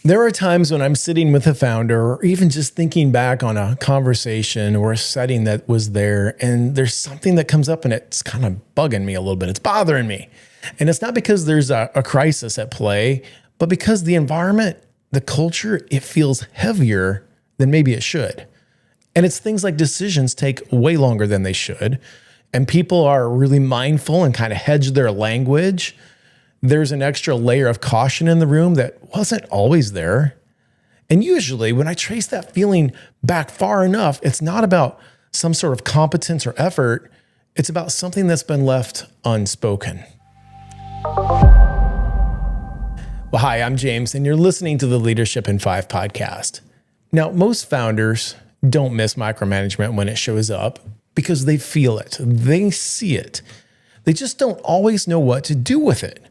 There are times when I'm sitting with a founder or even just thinking back on a conversation or a setting that was there, and there's something that comes up and it's kind of bugging me a little bit. It's bothering me. And it's not because there's a crisis at play, but because the environment, the culture, it feels heavier than maybe it should. And it's things like decisions take way longer than they should. And people are really mindful and kind of hedge their language. There's an extra layer of caution in the room that wasn't always there. And usually when I trace that feeling back far enough, it's not about some sort of competence or effort. It's about something that's been left unspoken. Well, hi, I'm James, and you're listening to the Leadership in 5 podcast. Now, most founders don't miss micromanagement when it shows up because they feel it. They see it. They just don't always know what to do with it.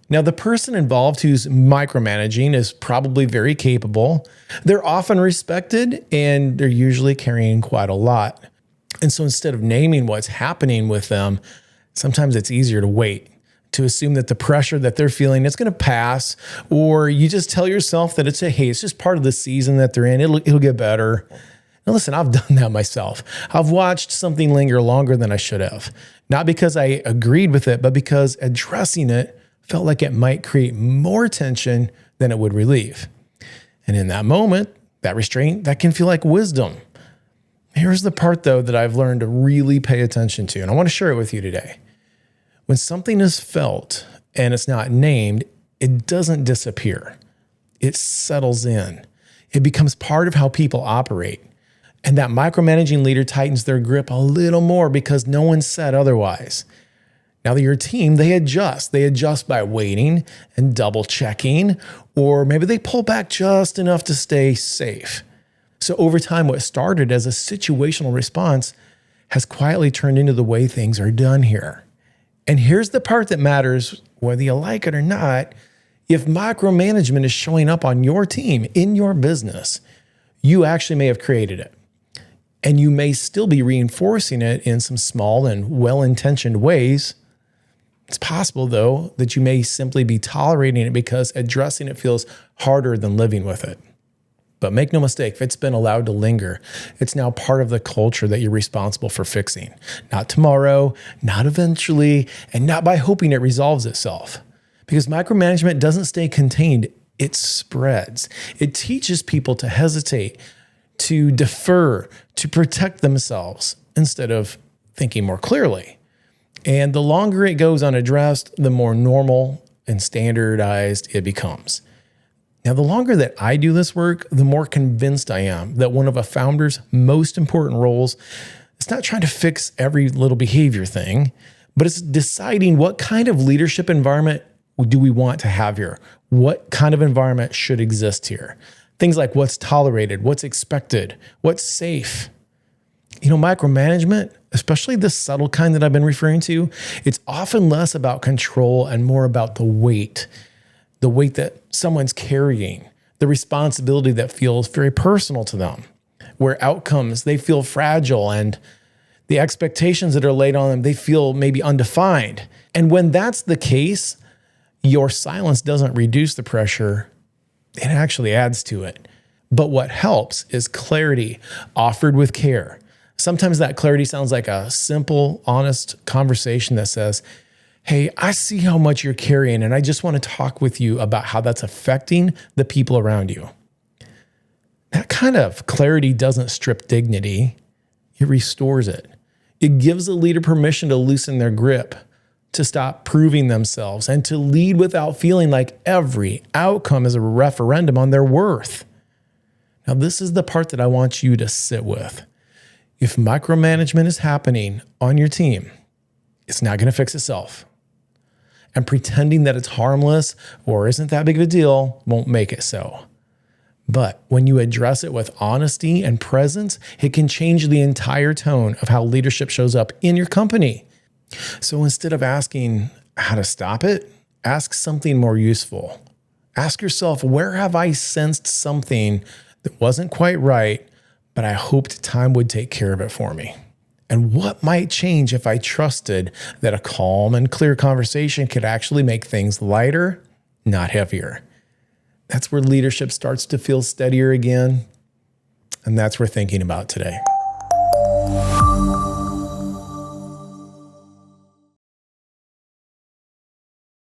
Now, the person involved who's micromanaging is probably very capable. They're often respected, and they're usually carrying quite a lot. And so instead of naming what's happening with them, sometimes it's easier to wait, to assume that the pressure that they're feeling is going to pass, or you just tell yourself that it's just part of the season that they're in. It'll get better. Now, listen, I've done that myself. I've watched something linger longer than I should have, not because I agreed with it, but because addressing it felt like it might create more tension than it would relieve. And in that moment, that restraint, that can feel like wisdom. Here's the part, though, that I've learned to really pay attention to, and I want to share it with you today. When something is felt and it's not named, it doesn't disappear. It settles in. It becomes part of how people operate. And that micromanaging leader tightens their grip a little more because no one said otherwise. Now, your team, they adjust. They adjust by waiting and double checking, or maybe they pull back just enough to stay safe. So over time, what started as a situational response has quietly turned into the way things are done here. And here's the part that matters, whether you like it or not. If micromanagement is showing up on your team, in your business, you actually may have created it. And you may still be reinforcing it in some small and well-intentioned ways. It's possible, though, that you may simply be tolerating it because addressing it feels harder than living with it. But make no mistake, if it's been allowed to linger, it's now part of the culture that you're responsible for fixing. Not tomorrow, not eventually, and not by hoping it resolves itself. Because micromanagement doesn't stay contained, it spreads. It teaches people to hesitate, to defer, to protect themselves instead of thinking more clearly. And the longer it goes unaddressed, the more normal and standardized it becomes. Now, the longer that I do this work, the more convinced I am that one of a founder's most important roles is not trying to fix every little behavior thing, but it's deciding what kind of leadership environment do we want to have here? What kind of environment should exist here? Things like what's tolerated, what's expected, what's safe. Micromanagement, especially the subtle kind that I've been referring to, it's often less about control and more about the weight that someone's carrying, the responsibility that feels very personal to them, where outcomes, they feel fragile, and the expectations that are laid on them, they feel maybe undefined. And when that's the case, your silence doesn't reduce the pressure, it actually adds to it. But what helps is clarity offered with care. Sometimes that clarity sounds like a simple, honest conversation that says, hey, I see how much you're carrying, and I just want to talk with you about how that's affecting the people around you. That kind of clarity doesn't strip dignity. It restores it. It gives a leader permission to loosen their grip, to stop proving themselves, and to lead without feeling like every outcome is a referendum on their worth. Now, this is the part that I want you to sit with. If micromanagement is happening on your team, it's not going to fix itself. And pretending that it's harmless or isn't that big of a deal won't make it so. But when you address it with honesty and presence, it can change the entire tone of how leadership shows up in your company. So instead of asking how to stop it, ask something more useful. Ask yourself, where have I sensed something that wasn't quite right, but I hoped time would take care of it for me? And what might change if I trusted that a calm and clear conversation could actually make things lighter, not heavier? That's where leadership starts to feel steadier again. And that's what we're thinking about today.